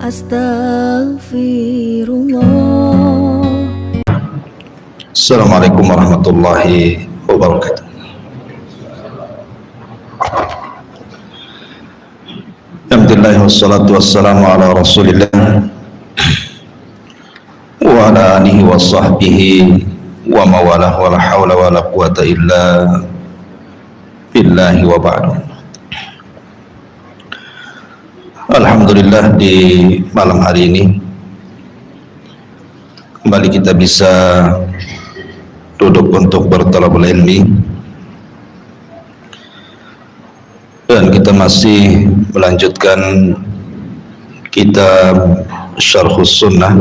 Astaghfirullah. Assalamualaikum warahmatullahi wabarakatuh. Alhamdulillah wassalatu wassalamu ala rasulillah wa ala alihi wa sahbihi wa mawalah wa la hawla wa la quwata illa billahi wa ba'du. Alhamdulillah, di malam hari ini kembali kita bisa duduk untuk bertalabul ilmi, dan kita masih melanjutkan kitab Syarhus Sunnah,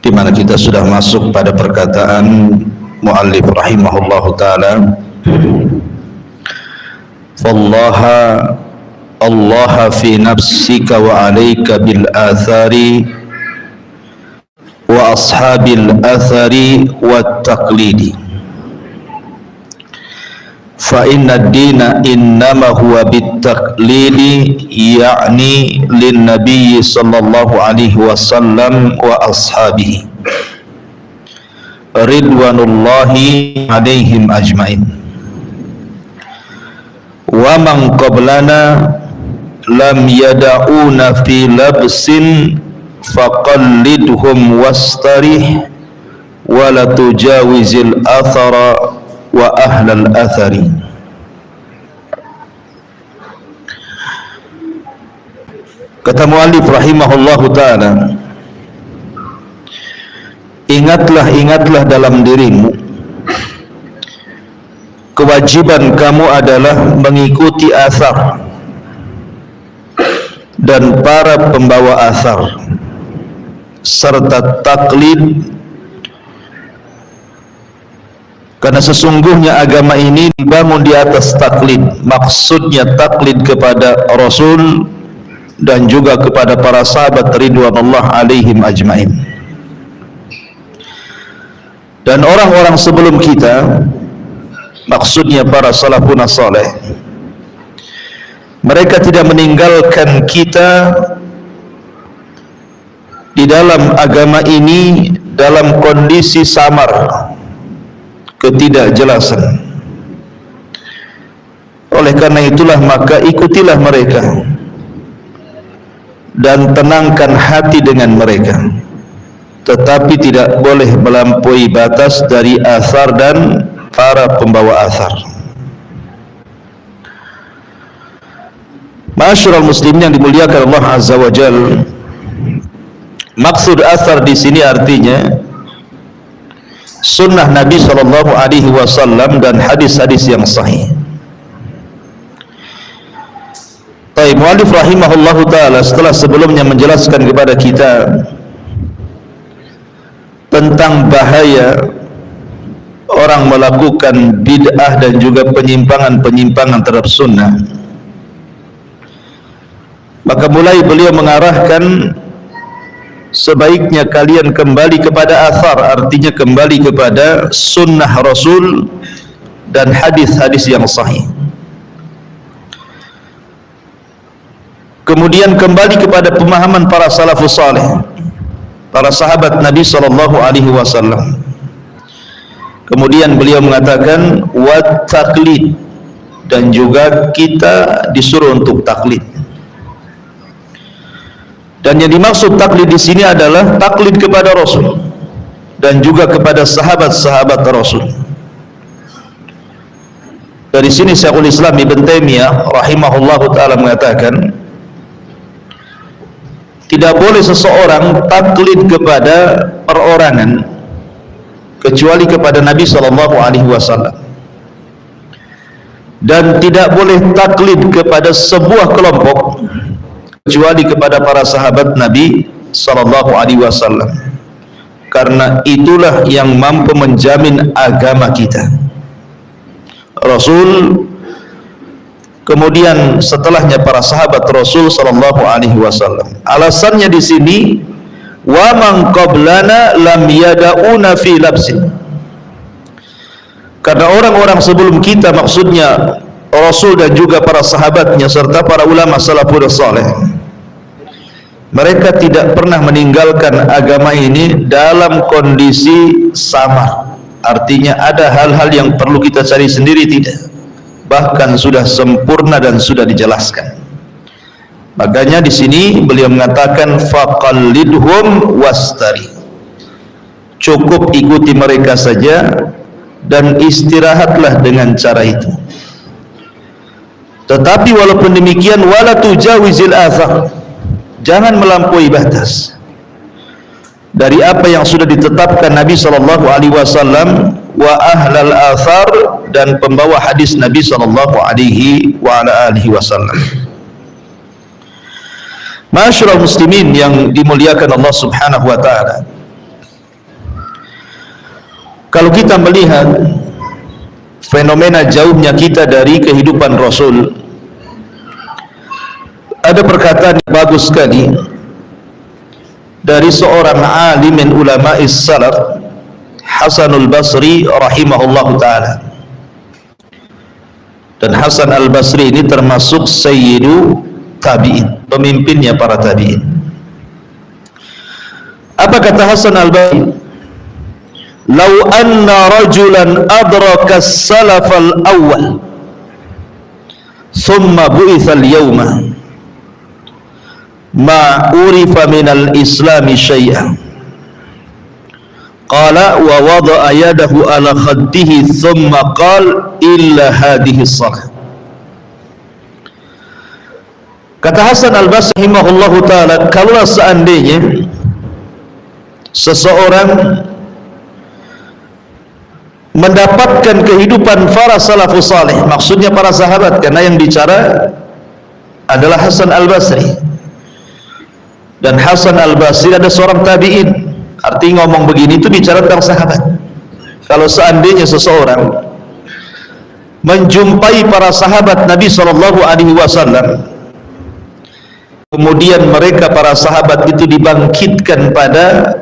di mana kita sudah masuk pada perkataan muallif rahimahullahu taala, "Fallaha Allah fi nafsika wa alayka bil athari wa ashabil athari wat taqlidi fa inna ad-dina innama huwa bit taqlidi ya'ni lin nabiy sallallahu alaihi wasallam wa ashabihi ridwanullahi alaihim ajmain wa man qablana lam yada'una fi labsin faqallidhum wastarih wa la tujawizil athara wa ahlal athari." Kata muallif rahimahullahu ta'ala, ingatlah dalam dirimu, kewajiban kamu adalah mengikuti athar dan para pembawa athar serta taklid, karena sesungguhnya agama ini dibangun di atas taklid. Maksudnya taklid kepada Rasul dan juga kepada para sahabat ridwanullah alaihim ajmain, dan orang-orang sebelum kita, maksudnya para salafun saleh. Mereka tidak meninggalkan kita di dalam agama ini dalam kondisi samar, ketidakjelasan. Oleh karena itulah maka ikutilah mereka dan tenangkan hati dengan mereka, tetapi tidak boleh melampaui batas dari athar dan para pembawa athar. Ma'asyiral muslimin yang dimuliakan Allah Azza wa Jalla, maksud athar di sini artinya sunnah Nabi sallallahu alaihi wasallam dan hadis-hadis yang sahih. Baik, muallif rahimahullahu taala setelah sebelumnya menjelaskan kepada kita tentang bahaya orang melakukan bid'ah dan juga penyimpangan-penyimpangan terhadap sunnah, maka mulai beliau mengarahkan sebaiknya kalian kembali kepada athar, artinya kembali kepada sunnah Rasul dan hadis-hadis yang sahih. Kemudian kembali kepada pemahaman para salafus saleh, para sahabat Nabi sallallahu alaihi wasallam. Kemudian beliau mengatakan wat taklid, dan juga kita disuruh untuk taklid. Dan yang dimaksud taklid di sini adalah taklid kepada Rasul dan juga kepada sahabat-sahabat Rasul. Dari sini Syekhul Islam Ibn Taimiyah rahimahullahu taala mengatakan, tidak boleh seseorang taklid kepada perorangan kecuali kepada Nabi sallallahu alaihi wasallam, dan tidak boleh taklid kepada sebuah kelompok kecuali kepada para sahabat Nabi sallallahu alaihi wasallam, karena itulah yang mampu menjamin agama kita. Rasul, kemudian setelahnya para sahabat Rasul sallallahu alaihi wasallam. Alasannya di sini, wa man qablana lam yada'una fi labsin, karena orang-orang sebelum kita, maksudnya Rasul dan juga para sahabatnya serta para ulama salafus saleh, mereka tidak pernah meninggalkan agama ini dalam kondisi sama. Artinya ada hal-hal yang perlu kita cari sendiri, tidak, bahkan sudah sempurna dan sudah dijelaskan. Makanya di sini beliau mengatakan faqallidhum wastari, cukup ikuti mereka saja dan istirahatlah dengan cara itu. Tetapi walaupun demikian, wala tujawizil athar, jangan melampaui batas dari apa yang sudah ditetapkan Nabi sallallahu alaihi wasallam wa ahlal athar, dan pembawa hadis Nabi sallallahu alaihi wasallam. Masyaallah muslimin yang dimuliakan Allah Subhanahu wa taala, kalau kita melihat fenomena jauhnya kita dari kehidupan Rasul, ada perkataan yang bagus sekali dari seorang alimin ulama'is salaf, Hasanul Basri rahimahullahu ta'ala. Dan Hasan al-Basri ini termasuk sayyidu tabi'in, pemimpinnya para tabi'in. Apa kata Hasan al-Basri? Lau anna rajulan adraka as-salaf al-awwal thumma bu'itha al-yawma ma urifa minal islami syai'an, qala wa wada'a yadahu ala khaddihi thumma qala illa hadhihi as-salah. Kata Hasan al-Basri rahimahullahu ta'ala, kalau seandainya seseorang mendapatkan kehidupan para salafus salih, maksudnya para sahabat, karena yang bicara adalah Hasan al-Basri, dan Hasan al-Basri ada seorang tabi'in. Artinya ngomong begini itu bicara tentang sahabat. Kalau seandainya seseorang menjumpai para sahabat Nabi sallallahu alaihi wasallam, kemudian mereka para sahabat itu dibangkitkan pada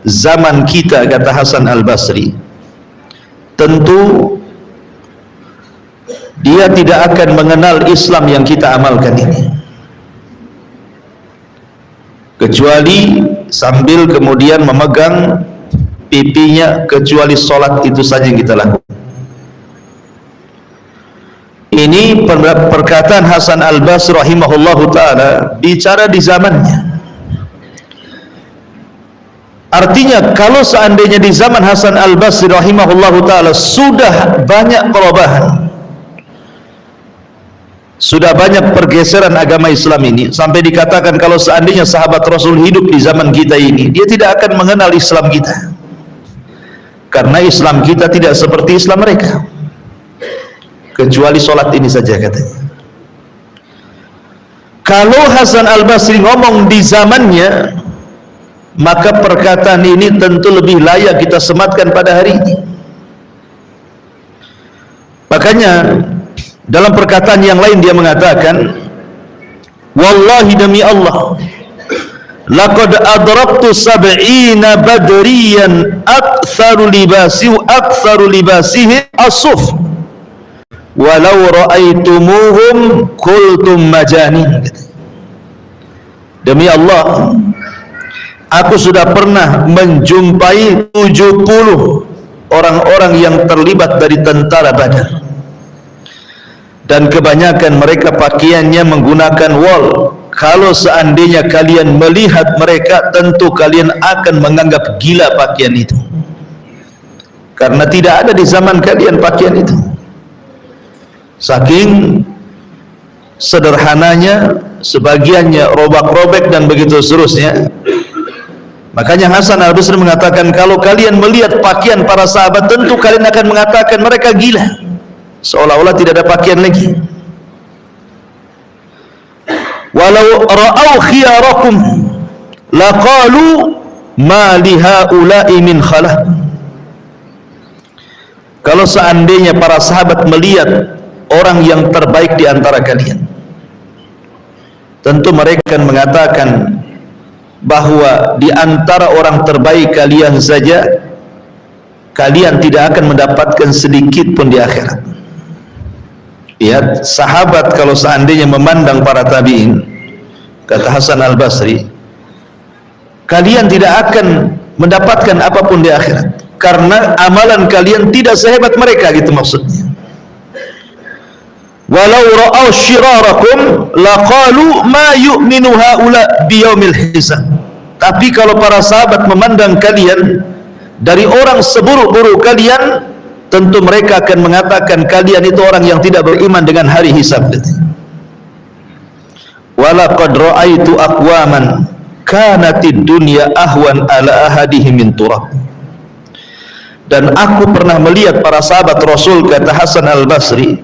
zaman kita, kata Hasan al-Basri, tentu dia tidak akan mengenal Islam yang kita amalkan ini, kecuali sambil kemudian memegang pipinya, kecuali sholat itu saja yang kita lakukan. Ini perkataan Hasan al-Basri rahimahullahu ta'ala bicara di zamannya. Artinya kalau seandainya di zaman Hasan al-Basri rahimahullahu ta'ala sudah banyak perubahan, sudah banyak pergeseran agama Islam ini, sampai dikatakan kalau seandainya sahabat Rasul hidup di zaman kita ini, dia tidak akan mengenal Islam kita, karena Islam kita tidak seperti Islam mereka, kecuali sholat ini saja katanya. Kalau Hasan al-Basri ngomong di zamannya, maka perkataan ini tentu lebih layak kita sematkan pada hari ini. Makanya dalam perkataan yang lain dia mengatakan, wallahi demi Allah, laqad adraktu sab'ina badriyan aktsaru libasihi as-suf walau ra'aitumuhum qultum majanin. Demi Allah, aku sudah pernah menjumpai 70 orang-orang yang terlibat dari tentara Badar, dan kebanyakan mereka pakaiannya menggunakan wol. Kalau seandainya kalian melihat mereka, tentu kalian akan menganggap gila pakaian itu, karena tidak ada di zaman kalian pakaian itu. Saking sederhananya, sebagiannya robek-robek dan begitu seterusnya. Makanya Hasan al-Basri mengatakan, kalau kalian melihat pakaian para sahabat, tentu kalian akan mengatakan mereka gila, seolah-olah tidak ada pakaian lagi. Walau ra'au khiyarakum laqalu ma li haula'i min khalaq. Kalau seandainya para sahabat melihat orang yang terbaik di antara kalian, tentu mereka akan mengatakan bahwa di antara orang terbaik kalian saja, kalian tidak akan mendapatkan sedikit pun di akhirat. Lihat, sahabat kalau seandainya memandang para tabi'in, kata Hasan al-Basri, kalian tidak akan mendapatkan apapun di akhirat karena amalan kalian tidak sehebat mereka, gitu maksudnya. Walau ra'au syirarakum laqalu ma yu'minu haula biyaumil hisab. Tapi kalau para sahabat memandang kalian dari orang seburuk-buruk kalian, tentu mereka akan mengatakan kalian itu orang yang tidak beriman dengan hari hisab. Walaqad ra'aitu aqwaman kanatid dunya ahwan ala ahadihim min turab. Dan aku pernah melihat para sahabat Rasul, kata Hasan al-Basri,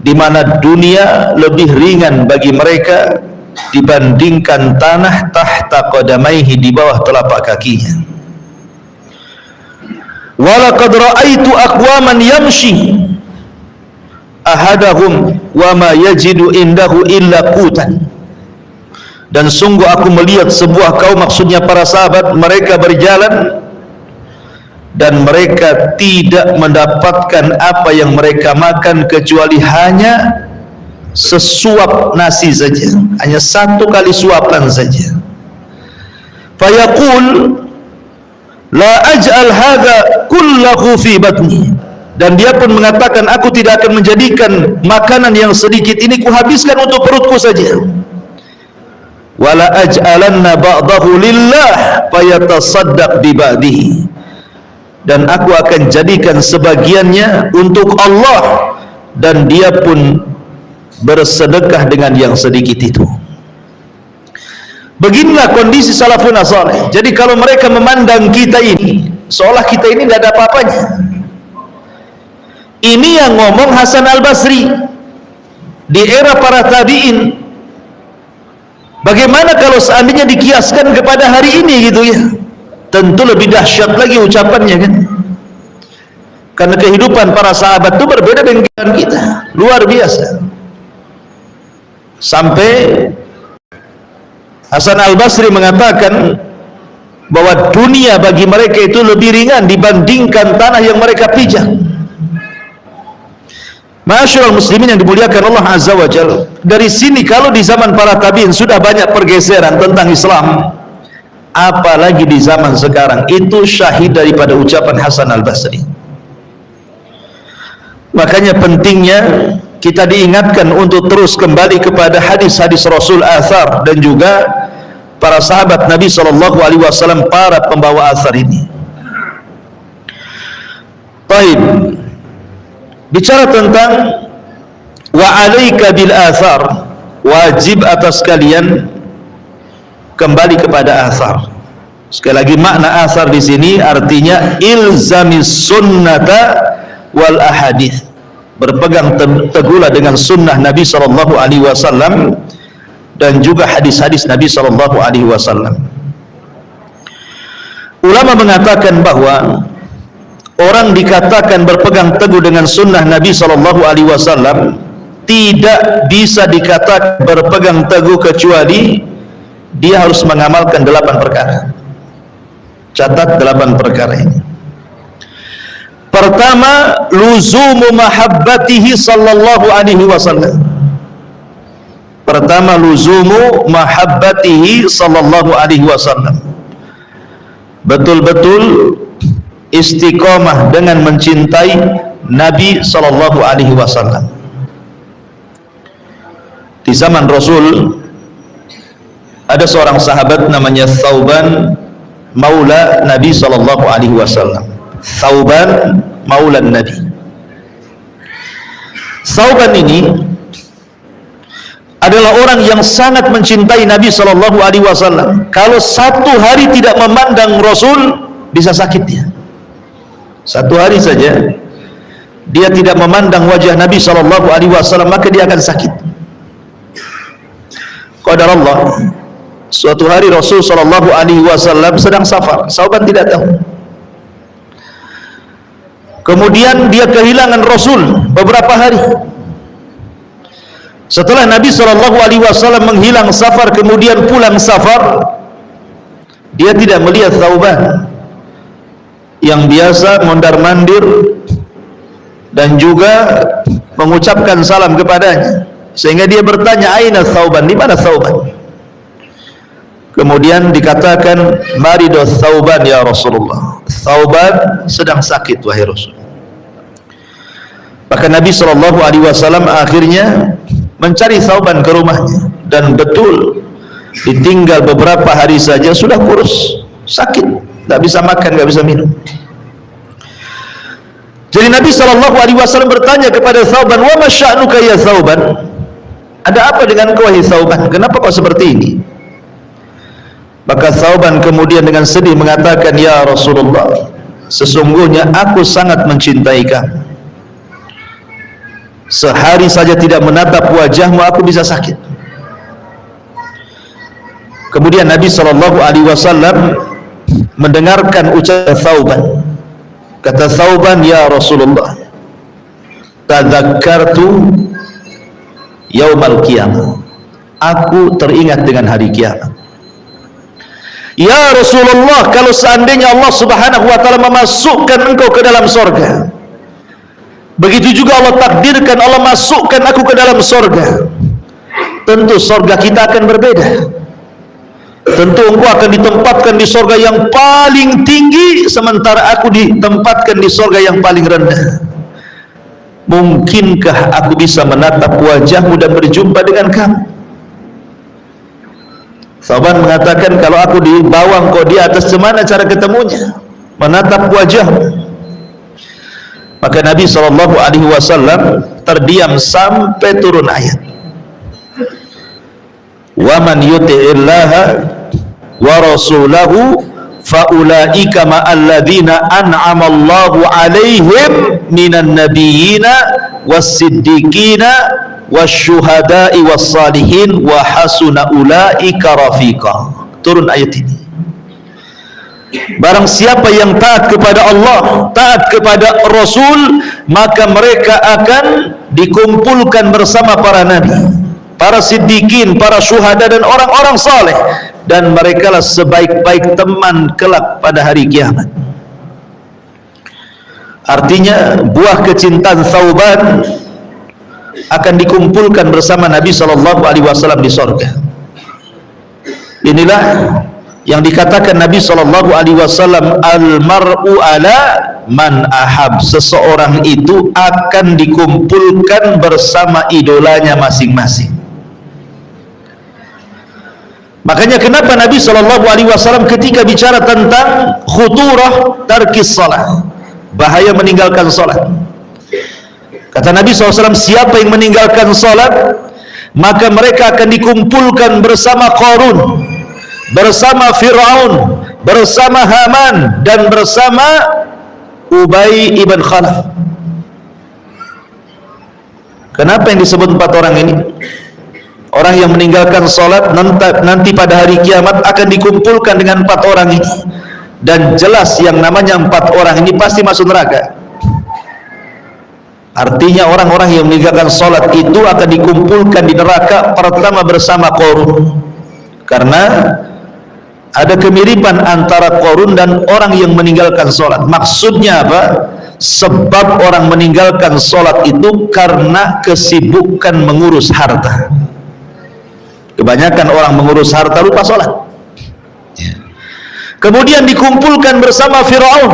di mana dunia lebih ringan bagi mereka dibandingkan tanah tahta qadamaihi, di bawah telapak kakinya. Walaqad ra'aitu aqwaman yamshi ahadahum wa ma yajidu indahu illa qutan. Dan sungguh aku melihat sebuah kaum, maksudnya para sahabat, mereka berjalan dan mereka tidak mendapatkan apa yang mereka makan kecuali hanya sesuap nasi saja, hanya satu kali suapan saja. Fayaqul la aj'al hadha kullahu fi batni. Dan dia pun mengatakan, aku tidak akan menjadikan makanan yang sedikit ini kuhabiskan untuk perutku saja. Wala aj'alanna ba'dahu lillah fayatasaddaq bi ba'dihi. Dan aku akan jadikan sebagiannya untuk Allah, dan dia pun bersedekah dengan yang sedikit itu. Beginilah kondisi salafun saleh. Jadi kalau mereka memandang kita ini seolah kita ini tidak ada apa-apanya. Ini yang ngomong Hasan al-Basri di era para tabi'in. Bagaimana kalau seandainya dikiaskan kepada hari ini, gitu ya? Tentu lebih dahsyat lagi ucapannya, kan? Karena kehidupan para sahabat itu berbeda dengan kita, luar biasa. Sampai Hasan al-Basri mengatakan bahwa dunia bagi mereka itu lebih ringan dibandingkan tanah yang mereka pijak. Ma'asyiral muslimin yang dimuliakan Allah Azza wa Jalla, dari sini kalau di zaman para tabi'in sudah banyak pergeseran tentang Islam, apalagi di zaman sekarang, itu syahid daripada ucapan Hasan al-Basri. Makanya pentingnya kita diingatkan untuk terus kembali kepada hadis-hadis Rasul, athar, dan juga para sahabat Nabi SAW, para pembawa athar ini. Baik, bicara tentang wa alaika bil athar, wajib atas kalian kembali kepada athar. Sekali lagi, makna athar di sini artinya ilzamis sunnata wal ahadith, berpegang teguhlah dengan sunnah Nabi SAW dan juga hadis-hadis Nabi SAW. Ulama mengatakan bahwa orang dikatakan berpegang teguh dengan sunnah Nabi SAW tidak bisa dikatakan berpegang teguh kecuali dia harus mengamalkan 8 perkara. Catat 8 perkara ini. Pertama, luzumu mahabbatihi sallallahu alaihi wasallam. Pertama, luzumu mahabbatihi sallallahu alaihi wasallam. Betul-betul istiqomah dengan mencintai Nabi sallallahu alaihi wasallam. Di zaman Rasul ada seorang sahabat namanya Thauban maula Nabi sallallahu alaihi wasallam. Thauban maula Nabi. Thauban ini adalah orang yang sangat mencintai Nabi sallallahu alaihi wasallam. Kalau satu hari tidak memandang Rasul, bisa sakit dia. Satu hari saja dia tidak memandang wajah Nabi sallallahu alaihi wasallam, maka dia akan sakit. Qadar Allah, suatu hari Rasul sallallahu alaihi wasallam sedang safar, Thauban tidak tahu. Kemudian dia kehilangan Rasul beberapa hari. Setelah Nabi SAW menghilang safar, kemudian pulang safar, dia tidak melihat Thauban yang biasa mondar-mandir dan juga mengucapkan salam kepadanya, sehingga dia bertanya, aina Thauban, di mana Thauban? Kemudian dikatakan, maridu Thauban ya Rasulullah, Thauban sedang sakit wahai Rasul. Maka Nabi SAW akhirnya mencari Thauban ke rumahnya, dan betul ditinggal beberapa hari saja sudah kurus, sakit, tak bisa makan, tak bisa minum. Jadi Nabi SAW bertanya kepada Thauban, wa ma sya'nuka ya Thauban, ada apa dengan kau wahai Thauban, kenapa kau seperti ini? Maka Thauban kemudian dengan sedih mengatakan, ya Rasulullah, sesungguhnya aku sangat mencintai kamu, sehari saja tidak menatap wajahmu aku bisa sakit. Kemudian Nabi SAW mendengarkan ucapan Thauban. Kata Thauban, ya Rasulullah, tadzakkartu yaumal qiyamah, aku teringat dengan hari kiamat. Ya Rasulullah, kalau seandainya Allah Subhanahu wa taala memasukkan engkau ke dalam surga, begitu juga Allah takdirkan Allah masukkan aku ke dalam surga, tentu surga kita akan berbeda. Tentu engkau akan ditempatkan di surga yang paling tinggi, sementara aku ditempatkan di surga yang paling rendah. Mungkinkah aku bisa menatap wajahmu dan berjumpa dengan kamu? Thauban mengatakan, kalau aku di bawah engkau di atas, bagaimana cara ketemunya? Menatap wajahmu. Maka Nabi SAW terdiam sampai turun ayat, wa man yuti'illaha wa rasulahu faulaika ma'alladzina an'amallahu alaihim minan nabiyyina was-siddiqina wasyuhada'i was-salihin wa hasuna ulaika rafiqa. Turun ayat ini. Barang siapa yang taat kepada Allah, taat kepada Rasul, maka mereka akan dikumpulkan bersama para nabi, para siddiqin, para syuhada, dan orang-orang saleh, dan merekalah sebaik-baik teman kelak pada hari kiamat. Artinya buah kecintaan Thauban akan dikumpulkan bersama Nabi SAW di surga. Inilah yang dikatakan Nabi SAW, al-mar'u ala man ahab, seseorang itu akan dikumpulkan bersama idolanya masing-masing. Makanya kenapa Nabi SAW ketika bicara tentang khuturah tarkis salat, bahaya meninggalkan salat, kata Nabi SAW, siapa yang meninggalkan salat, maka mereka akan dikumpulkan bersama Qarun, bersama Fir'aun, bersama Haman, dan bersama Ubay ibn Khalaf. Kenapa yang disebut 4 orang ini? Orang yang meninggalkan salat nanti pada hari kiamat akan dikumpulkan dengan 4 orang ini, dan jelas yang namanya 4 orang ini pasti masuk neraka. Artinya orang-orang yang meninggalkan salat itu akan dikumpulkan di neraka pertama bersama Qarun, karena ada kemiripan antara Qarun dan orang yang meninggalkan salat. Maksudnya apa? Sebab orang meninggalkan salat itu karena kesibukan mengurus harta. Kebanyakan orang mengurus harta lupa salat. Kemudian dikumpulkan bersama Fir'aun.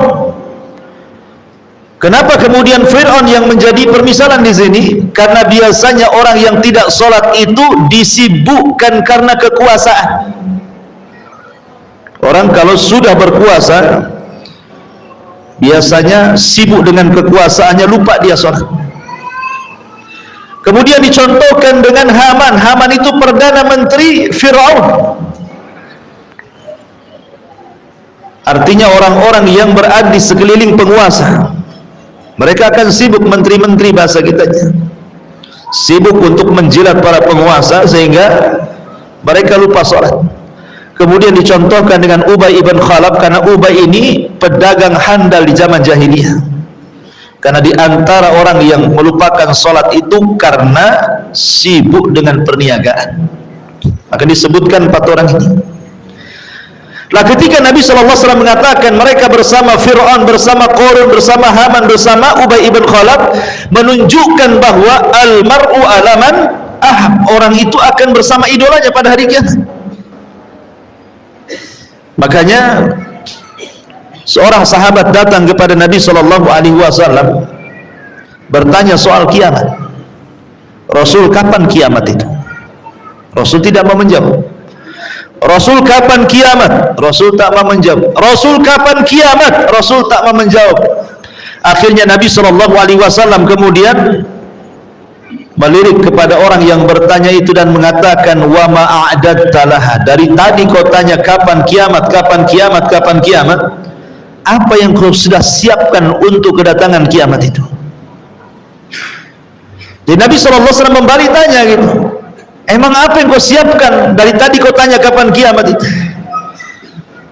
Kenapa kemudian Fir'aun yang menjadi permisalan di sini? Karena biasanya orang yang tidak salat itu disibukkan karena kekuasaan. Orang kalau sudah berkuasa biasanya sibuk dengan kekuasaannya, lupa dia salat. Kemudian dicontohkan dengan Haman. Haman itu perdana menteri Fir'aun. Artinya orang-orang yang berada di sekeliling penguasa, mereka akan sibuk, menteri-menteri bahasa kitanya, sibuk untuk menjilat para penguasa sehingga mereka lupa salat. Kemudian dicontohkan dengan Ubay ibn Khalaf, karena Ubay ini pedagang handal di zaman jahiliyah. Karena di antara orang yang melupakan salat itu karena sibuk dengan perniagaan. Akan disebutkan 4 orang ini. Lah ketika Nabi SAW mengatakan mereka bersama Fir'aun, bersama Qarun, bersama Haman, bersama Ubay ibn Khalaf, menunjukkan bahwa al-mar'u alaman orang itu akan bersama idolanya pada hari kiamat. Makanya seorang sahabat datang kepada Nabi SAW bertanya soal kiamat. Rasul, kapan kiamat itu? Rasul tidak mau menjawab. Rasul, kapan kiamat? Rasul tak mau menjawab. Rasul, kapan kiamat? Rasul tak mau menjawab. Akhirnya Nabi SAW kemudian melirik kepada orang yang bertanya itu dan mengatakan, wa ma'adadta laha, dari tadi kau tanya kapan kiamat, kapan kiamat, kapan kiamat, apa yang kau sudah siapkan untuk kedatangan kiamat itu? Jadi Nabi SAW membalik tanya gitu, emang apa yang kau siapkan? Dari tadi kau tanya kapan kiamat itu?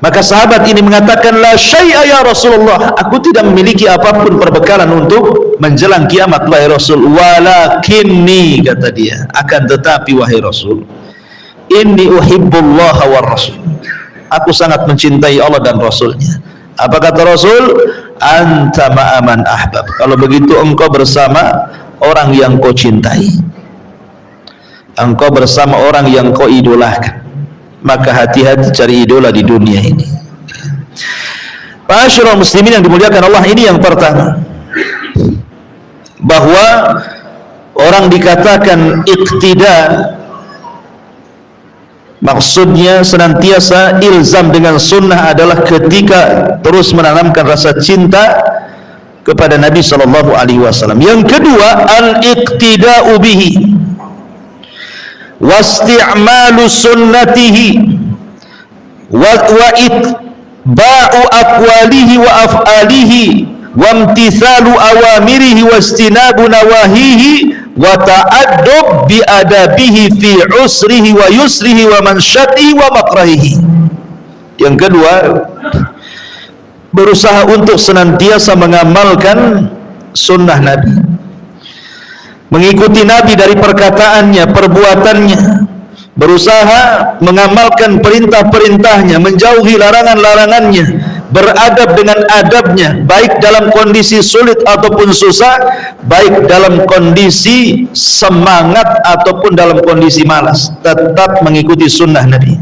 Maka sahabat ini mengatakan, la syai'a ya Rasulullah, aku tidak memiliki apapun perbekalan untuk menjelang kiamat wahai Rasul. Walakinni, kata dia, akan tetapi wahai Rasul, inni uhibbullah wa rasul, aku sangat mencintai Allah dan Rasulnya. Apa kata Rasul? Anta ma'aman ahbab, kalau begitu engkau bersama orang yang kau cintai, engkau bersama orang yang kau idolakan. Maka hati-hati cari idola di dunia ini. Ma'asyiral muslimin yang dimuliakan Allah, ini yang pertama, bahwa orang dikatakan iqtida, maksudnya senantiasa ilzam dengan sunnah adalah ketika terus menanamkan rasa cinta kepada Nabi SAW. Yang kedua, al-iqtida'u bihi wasti'malu sunnatihi wa itba'u aqwalihi wa af'alihi wa imtithalu awamirihi wa istinabu nawahihi wa ta'addub bi adabihi fi usrihi wa yusrihi wa mansyatihi wa makrahihi. Yang kedua, berusaha untuk senantiasa mengamalkan sunnah Nabi, mengikuti Nabi dari perkataannya, perbuatannya, berusaha mengamalkan perintah-perintahnya, menjauhi larangan-larangannya, beradab dengan adabnya, baik dalam kondisi sulit ataupun susah, baik dalam kondisi semangat ataupun dalam kondisi malas, tetap mengikuti sunnah Nabi.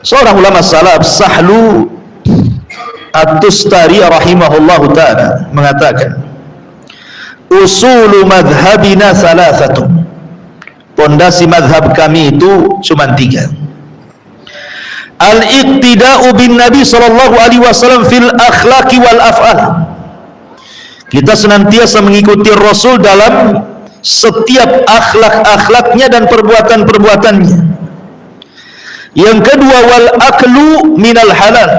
Seorang ulama salaf, Sahlu At-Tustari rahimahullahu ta'ala, mengatakan, usulu madhabina salasatu, pondasi madhab kami itu cuma 3. Al-iqtida'u bin Nabi SAW fil akhlaqi wal af'al, kita senantiasa mengikuti Rasul dalam setiap akhlak-akhlaknya dan perbuatan-perbuatannya. Yang kedua, wal aklu minal halal,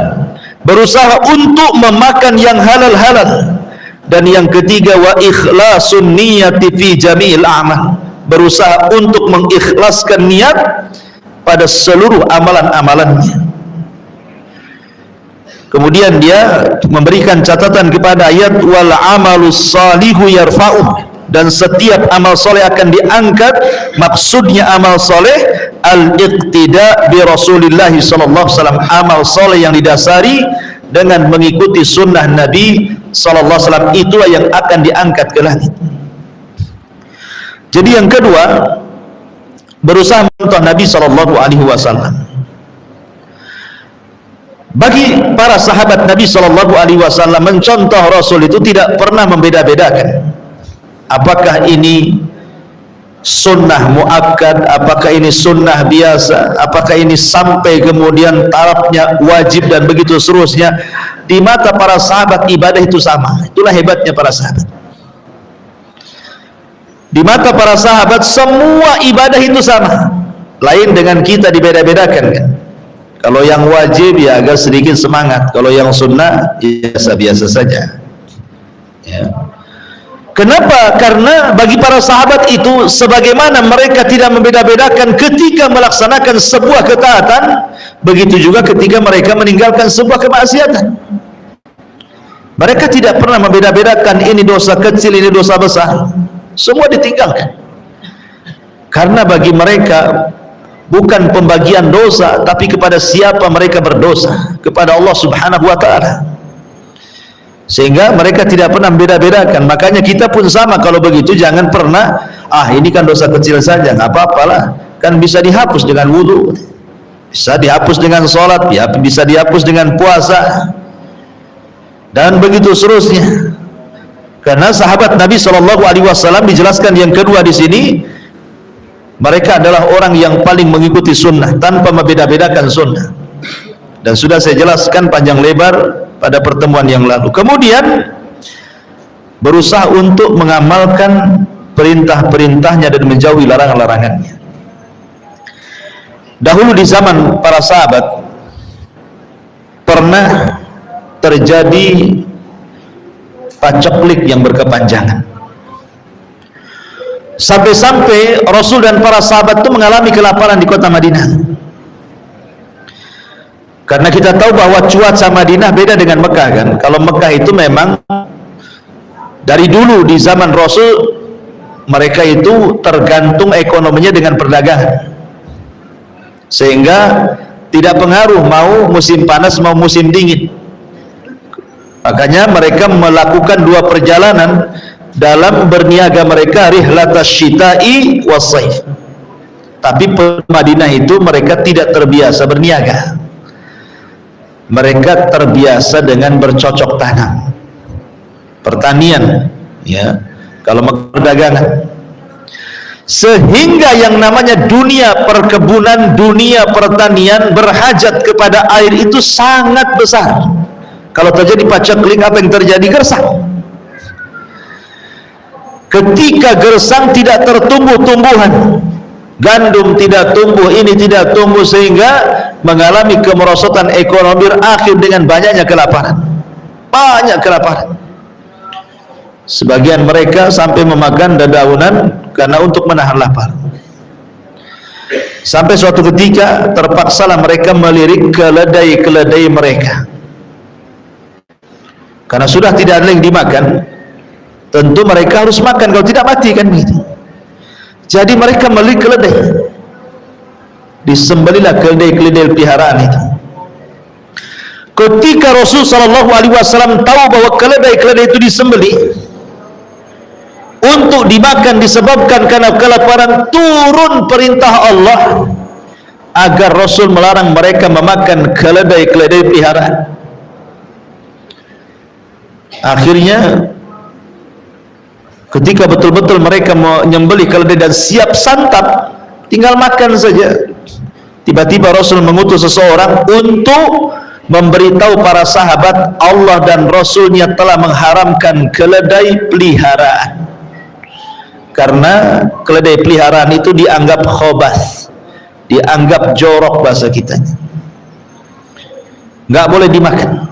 berusaha untuk memakan yang halal-halal. Dan yang ketiga, wa ikhlasun niyati fi jami'il a'mal, berusaha untuk mengikhlaskan niat pada seluruh amalan-amalannya. Kemudian dia memberikan catatan kepada ayat wal amalus salihu yarfa'u, dan setiap amal soleh akan diangkat. Maksudnya amal soleh al-iqtida bi Rasulillah SAW, amal soleh yang didasari dengan mengikuti sunnah Nabi SAW, itulah yang akan diangkat ke langit. Jadi yang kedua, berusaha mencontoh Nabi SAW. Bagi para sahabat Nabi SAW, mencontoh Rasul itu tidak pernah membeda-bedakan apakah ini sunnah muakkad, apakah ini sunnah biasa, apakah ini sampai kemudian tarafnya wajib dan begitu seterusnya. Di mata para sahabat ibadah itu sama. Itulah hebatnya para sahabat. Di mata para sahabat semua ibadah itu sama. Lain dengan kita, dibeda-bedakan kan. Kalau yang wajib ya agak sedikit semangat, kalau yang sunnah biasa-biasa saja. Ya. Kenapa? Karena bagi para sahabat itu, sebagaimana mereka tidak membeda-bedakan ketika melaksanakan sebuah ketaatan, begitu juga ketika mereka meninggalkan sebuah kemaksiatan. Mereka tidak pernah membeda-bedakan ini dosa kecil, ini dosa besar. Semua ditinggalkan. Karena bagi mereka bukan pembagian dosa, tapi kepada siapa mereka berdosa, kepada Allah Subhanahu wa ta'ala. Sehingga mereka tidak pernah beda-bedakan. Makanya kita pun sama kalau begitu, jangan pernah ini kan dosa kecil saja, nggak apa-apalah, kan bisa dihapus dengan wudu, bisa dihapus dengan sholat, ya bisa dihapus dengan puasa, dan begitu seterusnya. Karena sahabat Nabi SAW dijelaskan yang kedua di sini, mereka adalah orang yang paling mengikuti sunnah tanpa membeda-bedakan sunnah, dan sudah saya jelaskan panjang lebar pada pertemuan yang lalu. Kemudian berusaha untuk mengamalkan perintah-perintahnya dan menjauhi larangan-larangannya. Dahulu di zaman para sahabat pernah terjadi paceklik yang berkepanjangan, sampai-sampai Rasul dan para sahabat itu mengalami kelaparan di kota Madinah. Karena kita tahu bahwa cuaca Madinah beda dengan Mekah kan. Kalau Mekah itu memang dari dulu di zaman Rasul mereka itu tergantung ekonominya dengan perdagangan, sehingga tidak pengaruh mau musim panas mau musim dingin. Makanya mereka melakukan dua perjalanan dalam berniaga mereka, rihlatas syita'i was-saif. Tapi Madinah itu mereka tidak terbiasa berniaga, mereka terbiasa dengan bercocok tanam, pertanian, ya, kalau perdagangan. Sehingga yang namanya dunia perkebunan, dunia pertanian berhajat kepada air itu sangat besar. Kalau terjadi paceklik, apa yang terjadi? Gersang. Ketika gersang tidak tertumbuh tumbuhan, gandum tidak tumbuh, ini tidak tumbuh, sehingga mengalami kemerosotan ekonomi, berakhir dengan banyaknya kelaparan. Banyak kelaparan. Sebagian mereka sampai memakan dedaunan karena untuk menahan lapar. Sampai suatu ketika terpaksalah mereka melirik keledai-keledai mereka, karena sudah tidak ada yang dimakan. Tentu mereka harus makan, kalau tidak mati kan begitu. Jadi mereka melirik keledai, disembelilah keledai-keledai peliharaan itu. Ketika Rasul SAW tahu bahwa keledai-keledai itu disembeli untuk dimakan disebabkan karena kelaparan, turun perintah Allah agar Rasul melarang mereka memakan keledai-keledai peliharaan. Akhirnya ketika betul-betul mereka menyembelih keledai dan siap santap, tinggal makan saja, tiba-tiba Rasul mengutus seseorang untuk memberitahu para sahabat Allah dan Rasulnya telah mengharamkan keledai peliharaan. Karena keledai peliharaan itu dianggap khobath, dianggap jorok bahasa kitanya, nggak boleh dimakan.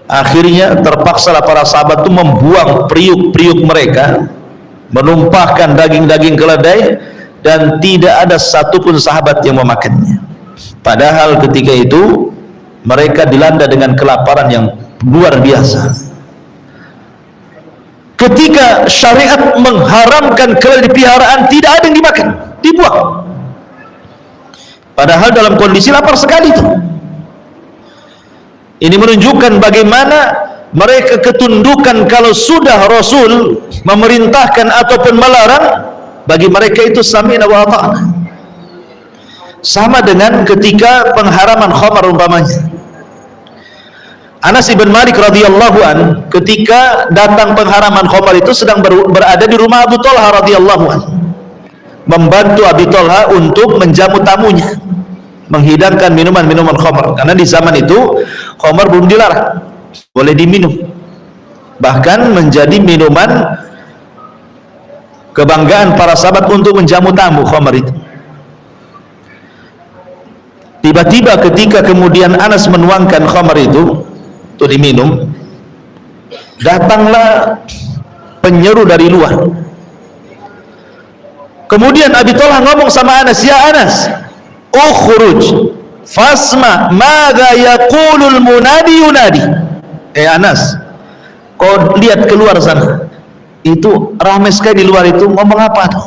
Akhirnya terpaksalah para sahabat itu membuang periuk-periuk mereka, menumpahkan daging-daging keledai, dan tidak ada satupun sahabat yang memakannya. Padahal ketika itu mereka dilanda dengan kelaparan yang luar biasa. Ketika syariat mengharamkan keledai peliharaan, tidak ada yang dimakan, dibuang. Padahal dalam kondisi lapar sekali itu. Ini menunjukkan bagaimana mereka ketundukan. Kalau sudah Rasul memerintahkan ataupun melarang, bagi mereka itu sami'na wa ata'na. Sama dengan ketika pengharaman khamar umpamanya. Anas ibn Malik radhiyallahu an, ketika datang pengharaman khamar itu sedang berada di rumah Abu Talha radhiyallahu an, membantu Abi Talha untuk menjamu tamunya, menghidangkan minuman-minuman khamar. Karena di zaman itu khamar belum dilarang, boleh diminum, bahkan menjadi minuman kebanggaan para sahabat untuk menjamu tamu khamar itu. Tiba-tiba ketika kemudian Anas menuangkan khamar itu untuk diminum, datanglah penyeru dari luar. Kemudian Abi Talha ngomong sama Anas, "Ya Anas, ukhruj fasma madza yaqulul munadi yunadi." Anas, kau lihat keluar sana, itu ramai sekali di luar itu, ngomong apa tuh?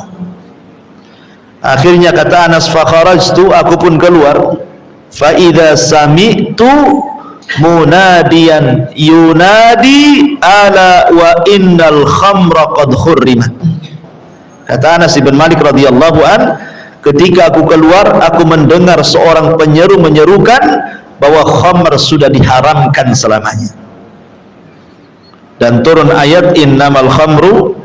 Akhirnya kata Anas, fa kharajtu, aku pun keluar, fa idza sami'tu munadiyan yunadi ala wa innal khamra qad khurrimat. Kata Anas bin Malik radhiyallahu an, ketika aku keluar, aku mendengar seorang penyeru menyerukan bahwa khamr sudah diharamkan selamanya. Dan turun ayat innamal khamru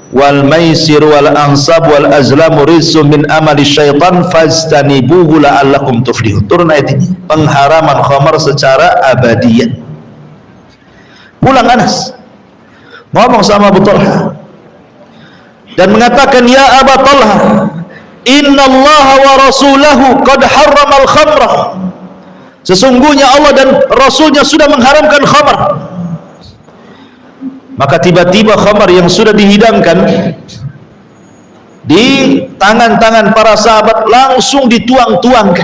wal maisir wal ansab wal azlamu rizqun min amali syaitan fastanibuhu la'allakum tuflihun. Turun ayat ini, pengharaman khamar secara abadian. Pulang Anas ngomong sama Abu Talha dan mengatakan, ya Abu Talha, innallaha wa rasulahu qad harramal khamra, sesungguhnya Allah dan Rasulnya sudah mengharamkan khamar. Maka tiba-tiba khamar yang sudah dihidangkan di tangan-tangan para sahabat langsung dituang-tuangkan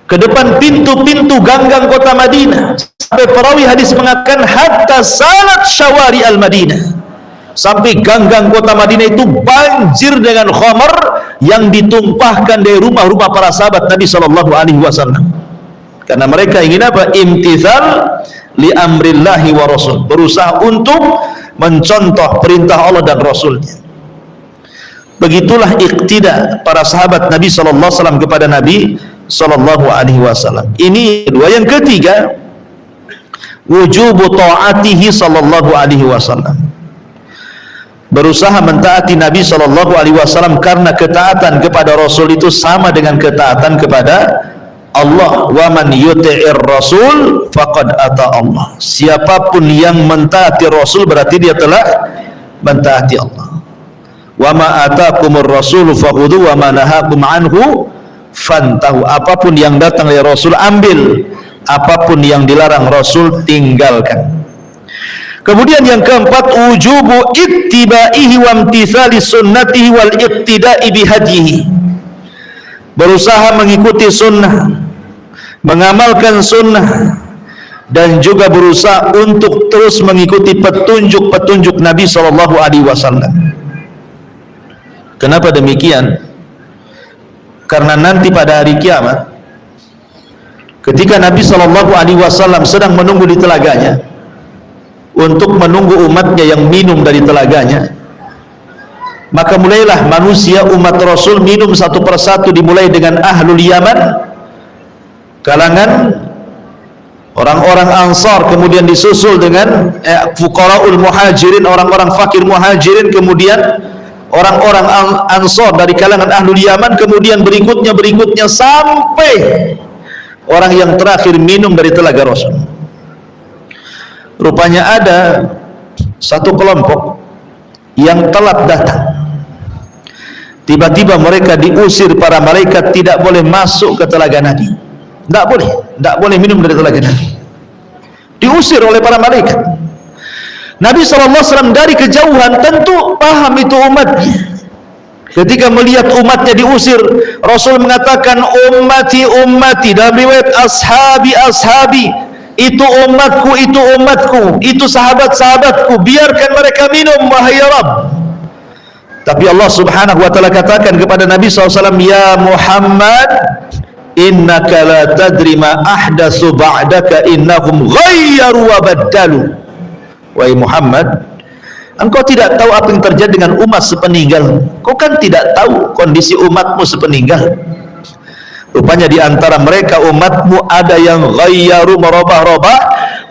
ke depan pintu-pintu ganggang kota Madinah, sampai perawi hadis mengatakan hatta salat syawari al-Madinah, sampai ganggang kota Madinah itu banjir dengan khamar yang ditumpahkan dari rumah-rumah para sahabat Nabi SAW. Karena mereka ingin apa? Imtithal li amrillahi wa rasul, berusaha untuk mencontoh perintah Allah dan Rasulnya. Begitulah iktida para sahabat Nabi SAW kepada Nabi SAW. Ini kedua. Yang ketiga, wujubu ta'atihi SAW, berusaha mentaati Nabi SAW, karena ketaatan kepada Rasul itu sama dengan ketaatan kepada Allah. Wa man yuti'ir rasul faqad ata Allah, siapapun yang mentaati Rasul berarti dia telah mentaati Allah. Wa ma atakumur rasulu fakhudhu wa ma nahakum anhu fantahu, apapun yang datang dari Rasul ambil, apapun yang dilarang Rasul tinggalkan. Kemudian yang keempat, wujubu ittibaihi wa imtithali sunnatihi wal iqtida'i bihadyihi, berusaha mengikuti sunnah, mengamalkan sunnah, dan juga berusaha untuk terus mengikuti petunjuk-petunjuk Nabi SAW. Kenapa demikian? Karena nanti pada hari kiamat, ketika Nabi SAW sedang menunggu di telaganya untuk menunggu umatnya yang minum dari telaganya, maka mulailah manusia umat Rasul minum satu persatu, dimulai dengan Ahlul Yaman, kalangan orang-orang Ansar, kemudian disusul dengan fuqaraul muhajirin, orang-orang fakir muhajirin, kemudian orang-orang Ansar dari kalangan Ahlul Yaman, kemudian berikutnya sampai orang yang terakhir minum dari telaga Rasul. Rupanya ada satu kelompok yang telat datang. Tiba-tiba mereka diusir para malaikat, tidak boleh masuk ke telaga Nabi. Tidak boleh minum dari telaga Nabi. Diusir oleh para malaikat. Nabi SAW dari kejauhan tentu paham itu umatnya. Ketika melihat umatnya diusir, Rasul mengatakan ummati ummati, dalam riwayat ashabi ashabi, itu umatku, itu umatku, itu sahabat-sahabatku, biarkan mereka minum wahai Rabb. Tapi Allah Subhanahu wa taala katakan kepada Nabi SAW, ya Muhammad, innaka la tadri ma ahdatsu ba'daka innahum ghayyaru wa baddalu. Wahai Muhammad, engkau tidak tahu apa yang terjadi dengan umat sepeninggal. Kau kan tidak tahu kondisi umatmu sepeninggal. Rupanya di antara mereka umatmu ada yang ghayyaru, merubah-rubah,